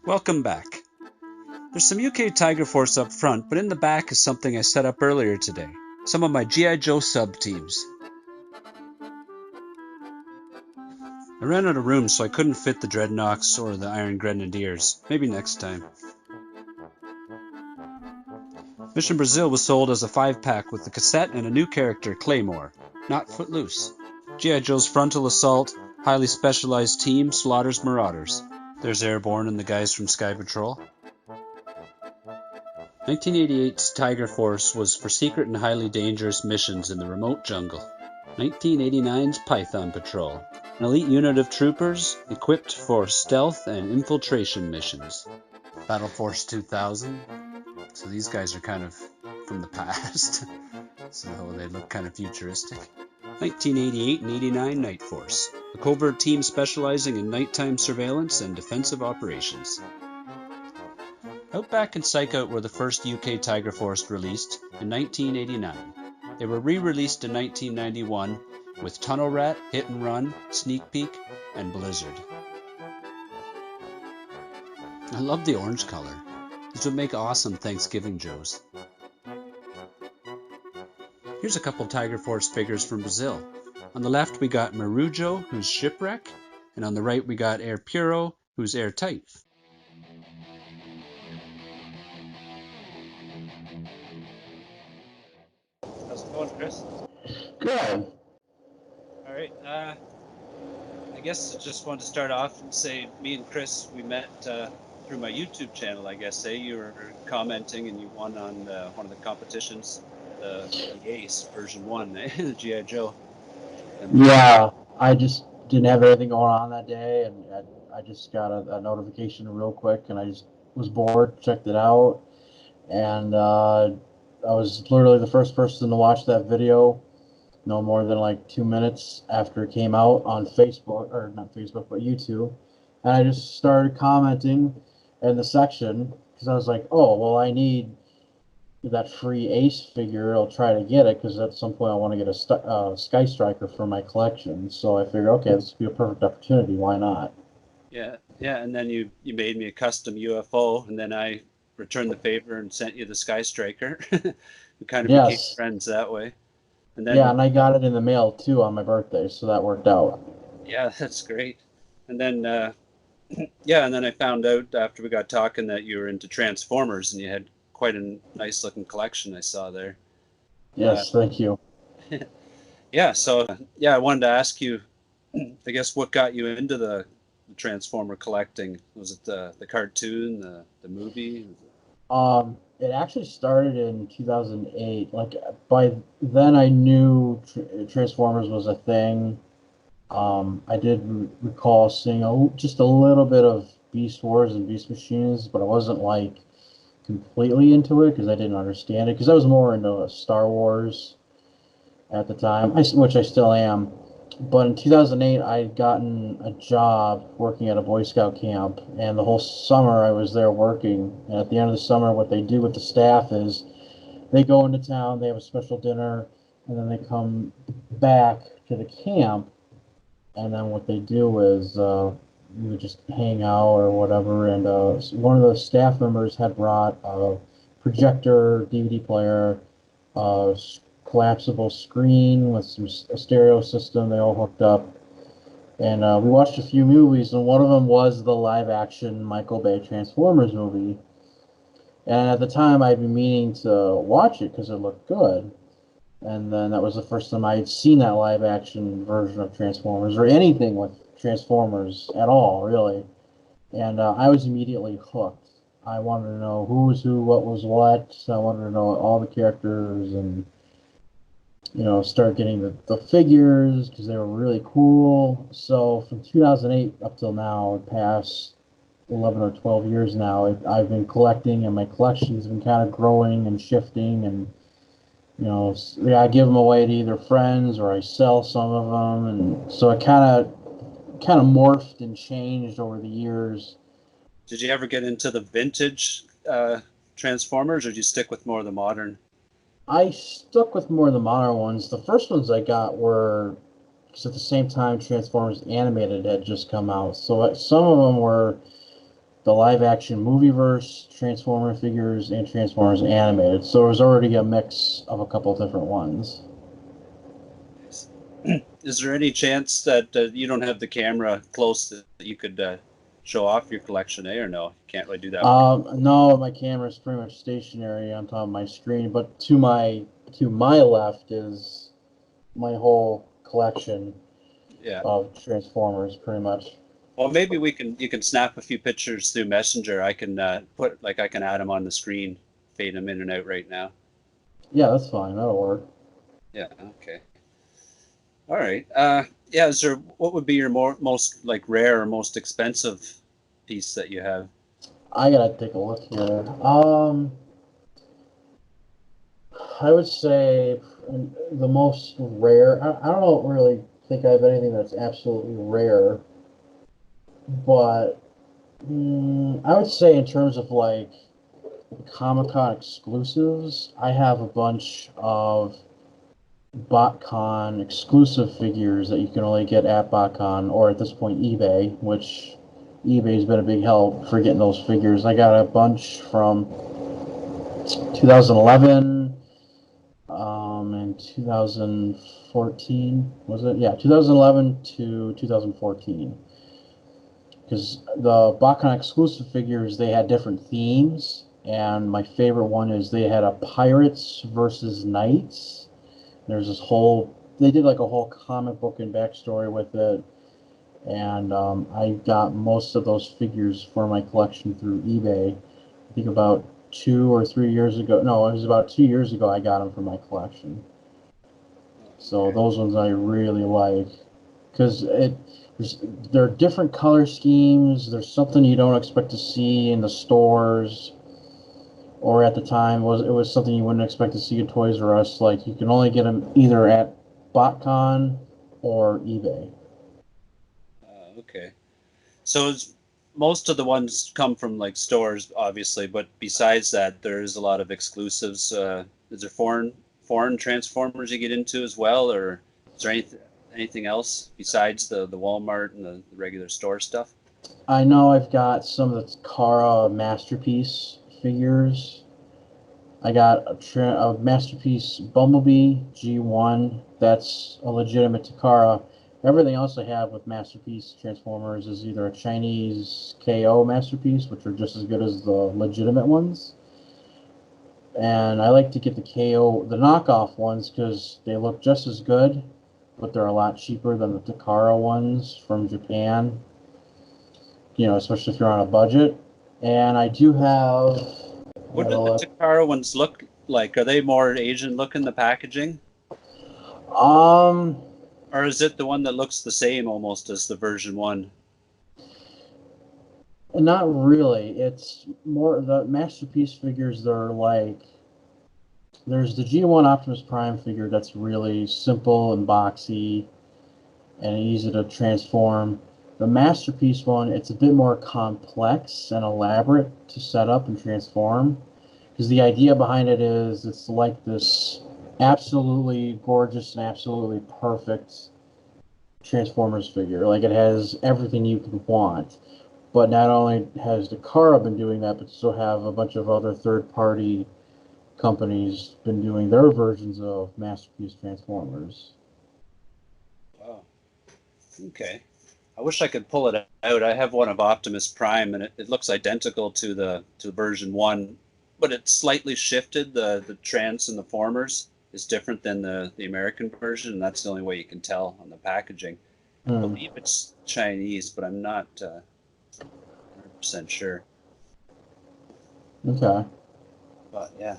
Welcome back. There's some UK Tiger Force up front, but in the back is something I set up earlier today. Some of my GIJoe sub-teams. I ran out of room, so I couldn't fit the Dreadnoks or the Iron Grenadiers. Maybe next time. Mission Brazil was sold as a 5-pack with the cassette and a new character, Claymore. Not Footloose. GIJoe's Frontal Assault, highly specialized team, slaughters Marauders. There's Airborne and the guys from Sky Patrol. 1988's Tiger Force was for secret and highly dangerous missions in the remote jungle. 1989's Python Patrol, an elite unit of troopers equipped for stealth and infiltration missions. Battle Force 2000, so these guys are kind of from the past, so they look kind of futuristic. 1988 and 89 Night Force, a covert team specializing in nighttime surveillance and defensive operations. Outback and Psych Out were the first UK Tiger Force released in 1989. They were re-released in 1991 with Tunnel Rat, Hit and Run, Sneak Peek, and Blizzard. I love the orange color. These would make awesome Thanksgiving Joes. Here's a couple Tiger Force figures from Brazil. On the left we got Marujo, who's Shipwreck, and on the right we got Air Puro, who's Airtight. How's it going, Chris? Good. All right. I guess I just wanted to start off and say me and Chris, we met through my YouTube channel, I guess. You were commenting and you won on one of the competitions, the Ace version 1, the GIJoe. Yeah, I just didn't have anything going on that day, and I just got a notification real quick, and I just was bored, checked it out, and I was literally the first person to watch that video, no more than like 2 minutes after it came out on Facebook, or not Facebook, but YouTube, and I just started commenting in the section, because I was like, oh, well, I need that free Ace figure. I'll try to get it because at some point I want to get a Sky Striker for my collection. So I figured, okay, this would be a perfect opportunity. Why not? Yeah, and then you made me a custom UFO, and then I returned the favor and sent you the Sky Striker. We kind of became friends that way. And then, yeah, and I got it in the mail too on my birthday, so that worked out. Yeah, that's great. And then, yeah, and then I found out after we got talking that you were into Transformers, and you had quite a nice looking collection I saw there. Yes, thank you. Yeah, so I wanted to ask you, I guess, what got you into the Transformer collecting? Was it the cartoon, the movie? It actually started in 2008. Like by then I knew Transformers was a thing. I did recall seeing just a little bit of Beast Wars and Beast Machines, but I wasn't like completely into it because I didn't understand it, because I was more into Star Wars at the time, which I still am. But in 2008 I had gotten a job working at a Boy Scout camp, and the whole summer I was there working, and at the end of the summer what they do with the staff is they go into town, they have a special dinner, and then they come back to the camp, and then what they do is we would just hang out or whatever, and one of the staff members had brought a projector, DVD player, collapsible screen with a stereo system. They all hooked up, and we watched a few movies, and one of them was the live-action Michael Bay Transformers movie. And at the time, I'd been meaning to watch it because it looked good. And then that was the first time I had seen that live-action version of Transformers, or anything with Transformers at all, really. And I was immediately hooked. I wanted to know who was who, what was what. I wanted to know all the characters, and start getting the figures because they were really cool. So from 2008 up till now, past 11 or 12 years now, I've been collecting, and my collection's been kind of growing and shifting, and I give them away to either friends or I sell some of them, and so it kind of morphed and changed over the years. Did you ever get into the vintage Transformers, or did you stick with more of the modern? I stuck with more of the modern ones. The first ones I got were, because at the same time Transformers Animated had just come out, so some of them were the live action movieverse, Transformer figures, and Transformers animated. So there's already a mix of a couple different ones. Is there any chance that you don't have the camera close that you could show off your collection, or no? You can't really do that. No, my camera's pretty much stationary on top of my screen, but to my left is my whole collection of Transformers, pretty much. Well, maybe you can snap a few pictures through Messenger. I can I can add them on the screen, fade them in and out right now. Yeah, that's fine. That'll work. Yeah. Okay. All right. Is there what would be your most like rare or most expensive piece that you have? I gotta take a look here. I would say the most rare. I don't really think I have anything that's absolutely rare, but I would say in terms of like Comic-Con exclusives, I have a bunch of BotCon exclusive figures that you can only get at BotCon or at this point eBay, which eBay's been a big help for getting those figures. I got a bunch from 2011 and 2014, was it? Yeah, 2011 to 2014. Because the BotCon exclusive figures, they had different themes, and my favorite one is they had a Pirates versus Knights. There's this whole, they did like a whole comic book and backstory with it, and I got most of those figures for my collection through eBay. I think about 2 or 3 years ago, no, it was about 2 years ago I got them for my collection. So those ones I really like, because there are different color schemes. There's something you don't expect to see in the stores, or at the time it was something you wouldn't expect to see at Toys R Us. Like you can only get them either at BotCon or eBay. Okay. So most of the ones come from like stores, obviously, but besides that, there's a lot of exclusives. Is there foreign Transformers you get into as well, or is there anything else besides the Walmart and the regular store stuff? I know I've got some of the Takara Masterpiece figures. I got a Masterpiece Bumblebee G1. That's a legitimate Takara. Everything else I have with Masterpiece Transformers is either a Chinese KO Masterpiece, which are just as good as the legitimate ones. And I like to get the knockoff ones, because they look just as good, but they're a lot cheaper than the Takara ones from Japan. You know, especially if you're on a budget. And I do have... What do the Takara ones look like? Are they more Asian looking, the packaging? Or is it the one that looks the same almost as the version 1? Not really. It's more the Masterpiece figures. They're like, there's the G1 Optimus Prime figure that's really simple and boxy and easy to transform. The Masterpiece one, it's a bit more complex and elaborate to set up and transform, because the idea behind it is it's like this absolutely gorgeous and absolutely perfect Transformers figure. Like it has everything you could want. But not only has Takara been doing that, but so have a bunch of other third-party companies been doing their versions of Masterpiece Transformers. Wow. Okay. I wish I could pull it out. I have one of Optimus Prime, and it looks identical to version 1, but it's slightly shifted. The trans and the formers is different than the American version, and that's the only way you can tell on the packaging. I believe it's Chinese, but I'm not 100% sure. Okay. But yeah,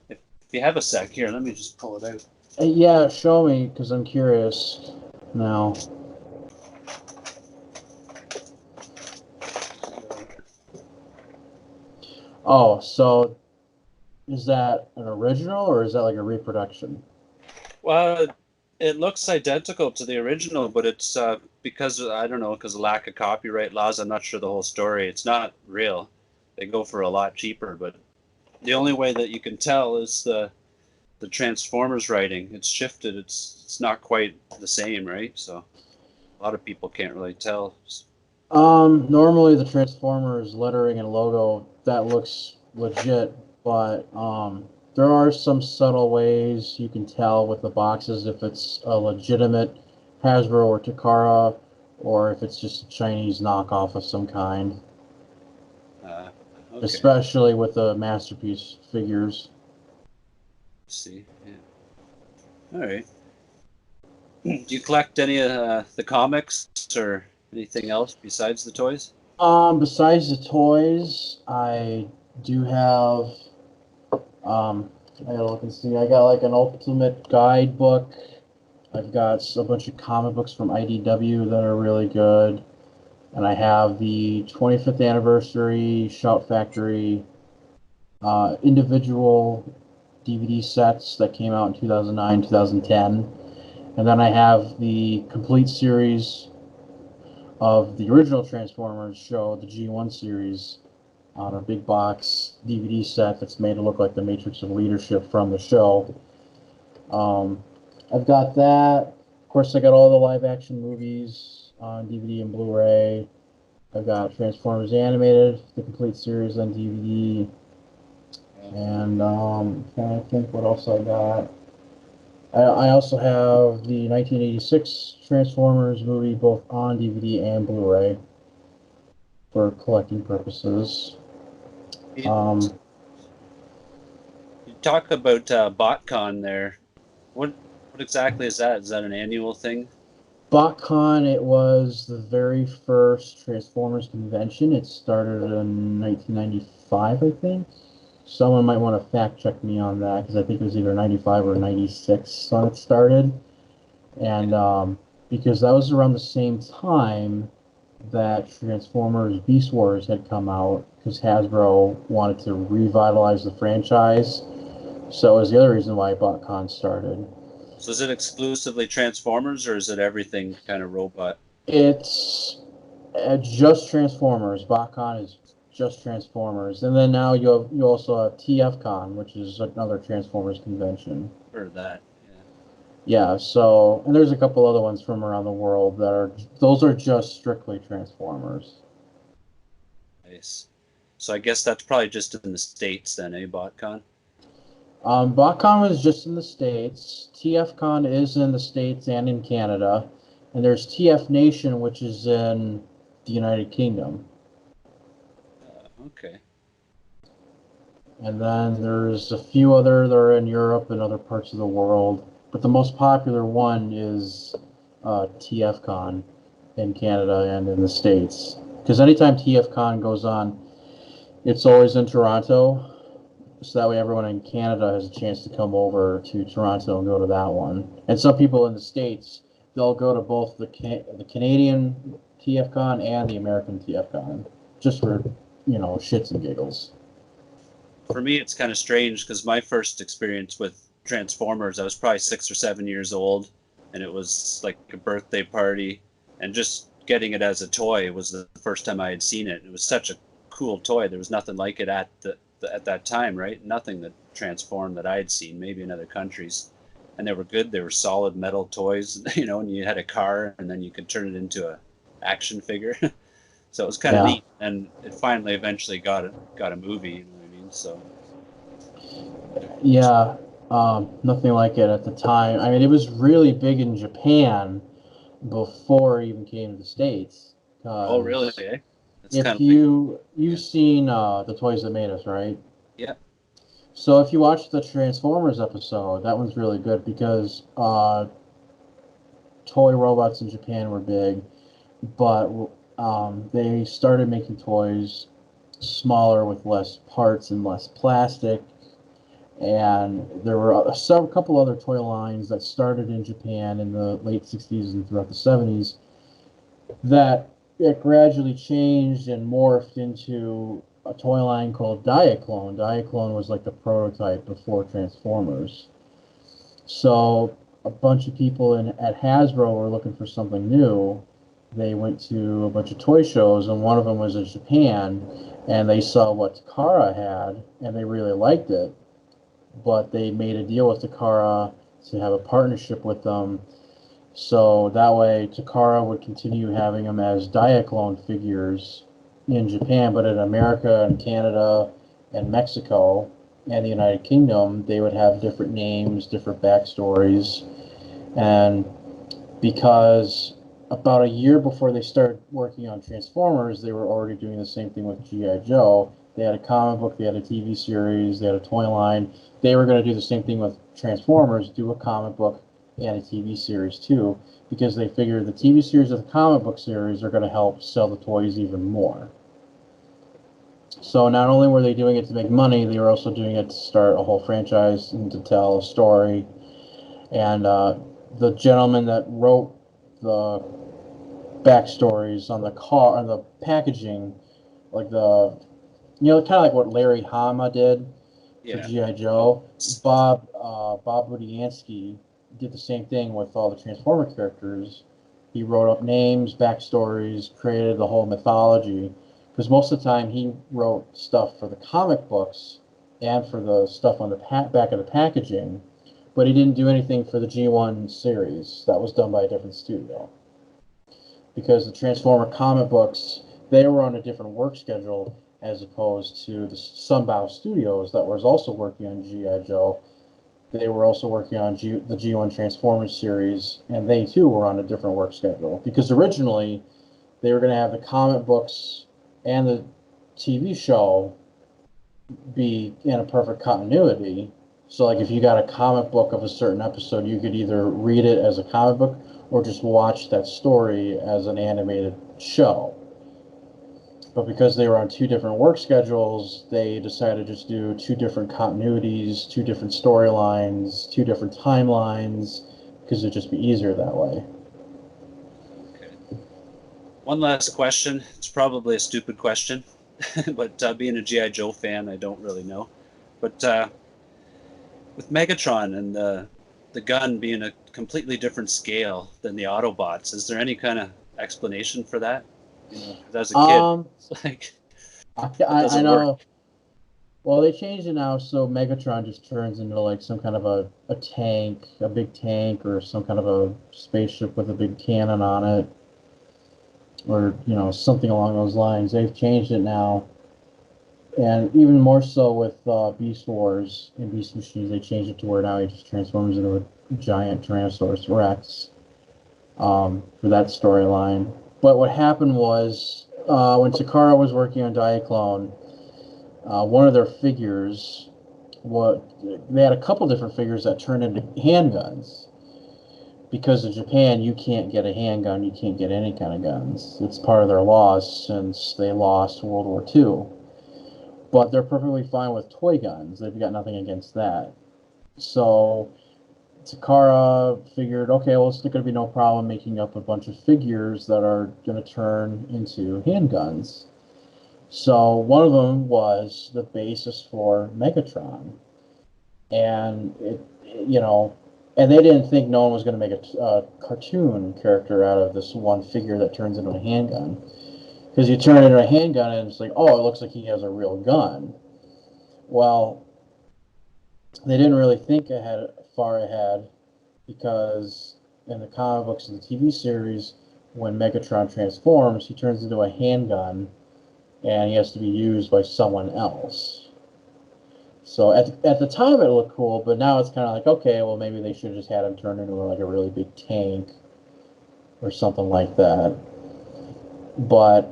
if you have a sec here, let me just pull it out. Yeah, show me, because I'm curious now. Oh, so is that an original or is that like a reproduction? Well, it looks identical to the original, but it's because I don't know, because of lack of copyright laws. I'm not sure the whole story. It's not real. They go for a lot cheaper, but the only way that you can tell is the Transformers writing. It's shifted. It's not quite the same, right? So a lot of people can't really tell. Normally the Transformers lettering and logo, that looks legit, but there are some subtle ways you can tell with the boxes if it's a legitimate Hasbro or Takara, or if it's just a Chinese knockoff of some kind. Uh, okay. Especially with the Masterpiece figures. Let's see. Yeah. All right. Do you collect any of the comics or anything else besides the toys? Besides the toys, I do have I gotta look and see. I got like an Ultimate Guidebook. I've got a bunch of comic books from IDW that are really good. And I have the 25th anniversary Shout Factory individual DVD sets that came out in 2009, 2010. And then I have the complete series of the original Transformers show, the G1 series, on a big box DVD set that's made to look like the Matrix of Leadership from the show. Um, I've got that. Of course, I got all the live action movies on DVD and Blu-ray. I've got Transformers Animated, the complete series on DVD. And I'm trying to think what else I got. I also have the 1986 Transformers movie both on DVD and Blu-ray for collecting purposes. You talk about BotCon there. What exactly is that? Is that an annual thing? BotCon, it was the very first Transformers convention. It started in 1995, I think. Someone might want to fact check me on that because I think it was either 95 or 96 when it started. And because that was around the same time that Transformers Beast Wars had come out because Hasbro wanted to revitalize the franchise. So it was the other reason why BotCon started. So is it exclusively Transformers or is it everything kind of robot? It's just Transformers. BotCon is just Transformers, and then now you also have TFCon, which is another Transformers convention. Or that? Yeah, so and there's a couple other ones from around the world that are those are just strictly Transformers. Nice. So I guess that's probably just in the States then, eh, BotCon? BotCon was just in the States. TFCon is in the States and in Canada, and there's TF Nation, which is in the United Kingdom. Okay. And then there's a few other that are in Europe and other parts of the world. But the most popular one is TFCon in Canada and in the States. Because anytime TFCon goes on, it's always in Toronto. So that way everyone in Canada has a chance to come over to Toronto and go to that one. And some people in the States, they'll go to both the Canadian TFCon and the American TFCon. Just for, shits and giggles. For me, it's kind of strange because my first experience with Transformers, I was probably 6 or 7 years old, and it was like a birthday party, and just getting it as a toy was the first time I had seen it. It was such a cool toy. There was nothing like it at that time, right? Nothing that transformed that I had seen, maybe in other countries, and they were good. They were solid metal toys, and you had a car, and then you could turn it into a action figure. So it was kind of Yeah. neat, and it finally eventually got a movie. You know what I mean? So Yeah, nothing like it at the time. I mean, it was really big in Japan before it even came to the States. oh, really? Because Eh? That's kind if of like you've yeah, seen the Toys That Made Us, right? yeah. So if you watch the Transformers episode, that one's really good because toy robots in Japan were big, but they started making toys smaller with less parts and less plastic. And there were a couple other toy lines that started in Japan in the late 60s and throughout the 70s that it gradually changed and morphed into a toy line called Diaclone. Diaclone was like the prototype before Transformers. So a bunch of people at Hasbro were looking for something new. They went to a bunch of toy shows, and one of them was in Japan, and they saw what Takara had, and they really liked it. But they made a deal with Takara to have a partnership with them, So that way, Takara would continue having them as Diaclone figures in Japan, but in America and Canada and Mexico and the United Kingdom, they would have different names, different backstories. And because about a year before they started working on Transformers, they were already doing the same thing with G.I. Joe. They had a comic book, they had a TV series, they had a toy line. They were going to do the same thing with Transformers, do a comic book and a TV series too, because they figured the TV series and the comic book series are going to help sell the toys even more. So not only were they doing it to make money, they were also doing it to start a whole franchise and to tell a story. And the gentleman that wrote the backstories on the car, on the packaging, like kind of like what Larry Hama did for Yeah. GI Joe. Bob Budiansky did the same thing with all the Transformer characters. He wrote up names, backstories, created the whole mythology. Because most of the time he wrote stuff for the comic books and for the stuff on the back of the packaging, but he didn't do anything for the G1 series. That was done by a different studio. Because the Transformer comic books, they were on a different work schedule as opposed to the Sunbow Studios that was also working on G.I. Joe. They were also working on the G1 Transformers series, and they too were on a different work schedule. Because originally, they were going to have the comic books and the TV show be in a perfect continuity. So, like, if you got a comic book of a certain episode, you could either read it as a comic book or just watch that story as an animated show. But because they were on two different work schedules, they decided to just do two different continuities, two different storylines, two different timelines, because it'd just be easier that way. Okay. One last question. It's probably a stupid question, but being a G.I. Joe fan, I don't really know. But with Megatron and the gun being a completely different scale than the Autobots, is there any kind of explanation for that? Because as a kid, it's like that I doesn't work. know. Well, they changed it now, so Megatron just turns into like some kind of a tank, a big tank, or some kind of a spaceship with a big cannon on it, or something along those lines. They've changed it now, and even more so with Beast Wars and Beast Machines, they changed it to where now he just transforms into a giant Tyrannosaurus Rex for that storyline. But what happened was when Takara was working on Diaclone, one of their figures, they had a couple different figures that turned into handguns. Because in Japan, you can't get a handgun, you can't get any kind of guns. It's part of their laws since they lost World War II. But they're perfectly fine with toy guns. They've got nothing against that. So Takara figured, okay, well, it's going to be no problem making up a bunch of figures that are going to turn into handguns. So one of them was the basis for Megatron. And and they didn't think no one was going to make a cartoon character out of this one figure that turns into a handgun. Because you turn it into a handgun and it's like, oh, it looks like he has a real gun. Well, they didn't really think far ahead, because in the comic books and the TV series, when Megatron transforms, he turns into a handgun and he has to be used by someone else. So at the time it looked cool, but now it's kind of like, okay, well, maybe they should have just had him turn into like a really big tank or something like that. But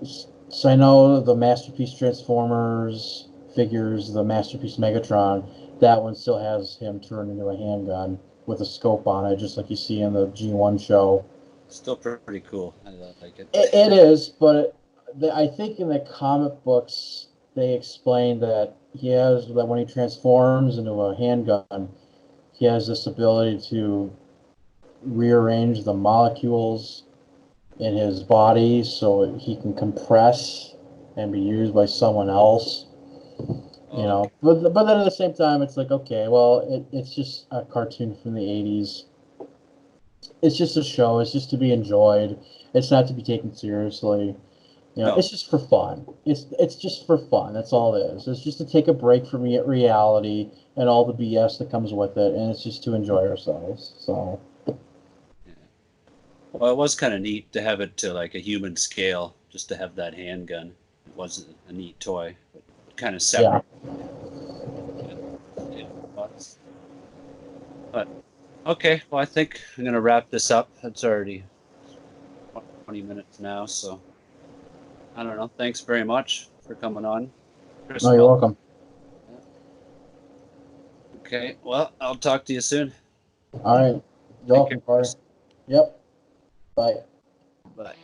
so I know the Masterpiece Transformers figures, the Masterpiece Megatron, that one still has him turned into a handgun with a scope on it, just like you see in the G1 show. Still pretty cool. I like it. It is, but I think in the comic books they explain that when he transforms into a handgun, he has this ability to rearrange the molecules in his body so he can compress and be used by someone else. Okay. But then at the same time, it's like, okay, well, it's just a cartoon from the 80s. It's just a show. It's just to be enjoyed. It's not to be taken seriously. You know, No. it's just for fun. It's just for fun. That's all it is. It's just to take a break from reality and all the BS that comes with it, and it's just to enjoy ourselves. So. Yeah. Well, it was kind of neat to have it to like a human scale, just to have that handgun. It was a neat toy, but kind of Yeah. separate. Yeah. But okay, well, I think I'm gonna wrap this up. It's already 20 minutes now, so I don't know. Thanks very much for coming on, Chris No, you're Miller. welcome. Yeah. Okay, well, I'll talk to you soon. All right. You're Take care, welcome, Carter. Chris. Yep. Bye. Bye.